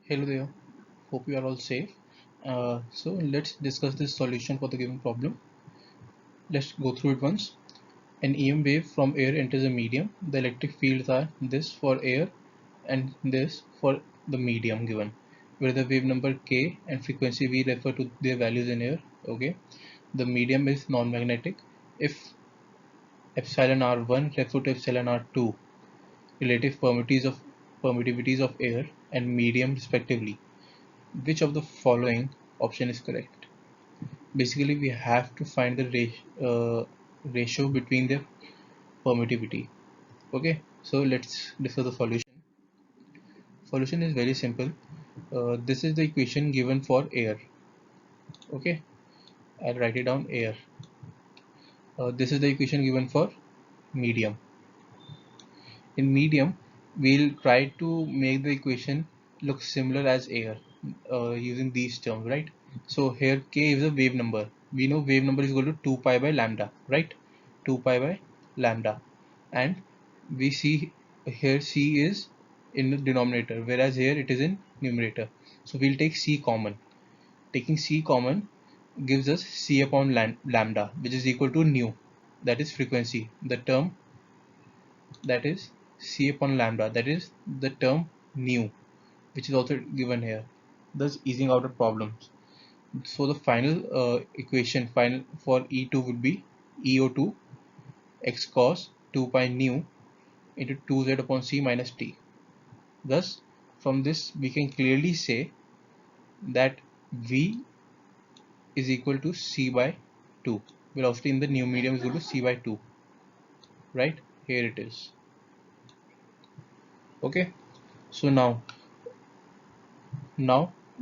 Hello there, hope you are all safe. So let's discuss this solution for the given problem. Let's go through it once. An EM wave from air enters a medium. The electric fields are this for air and this for the medium given, where the wave number k and frequency v refer to their values in air. Okay, the medium is non-magnetic. If epsilon r1 refer to epsilon r2, relative permittivities of air and medium respectively. Which of the following option is correct? Basically, we have to find the ratio between their permittivity. Okay, so let's discuss the solution. Solution is very simple. This is the equation given for air. Okay, I'll write it down, air. This is the equation given for medium. In medium, we'll try to make the equation look similar as air using these terms, right? So here k is a wave number. We know wave number is equal to 2 pi by lambda, right? 2 pi by lambda. And we see here c is in the denominator, whereas here it is in numerator. So we'll take c common. Taking c common gives us c upon lambda, which is equal to nu, that is frequency. The term that is c upon lambda, that is the term nu, which is also given here, thus easing out the problems. So the final equation final for E2 would be EO2 x cos 2 pi nu into 2z upon c minus t. Thus from this we can clearly say that V is equal to c by 2. Velocity in the new medium is equal to c by 2, right? Here it is. Okay, so now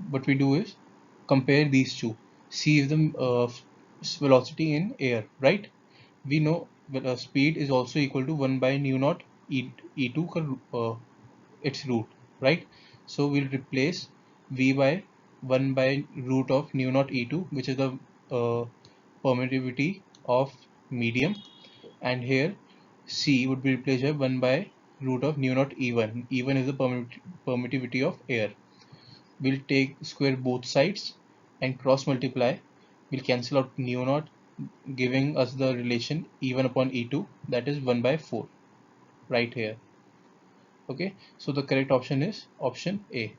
what we do is compare these two. C is the velocity in air, right? We know speed is also equal to 1 by nu naught e2 its root, right? So we'll replace v by 1 by root of nu naught e2, which is the uh, permittivity of medium, and here c would be replaced by 1 by root of nu naught e1. E1 is the permittivity of air. We'll take square both sides and cross multiply. We'll cancel out nu naught, giving us the relation E1 upon E2, that is 1 by 4, right here. Okay, so the correct option is option A.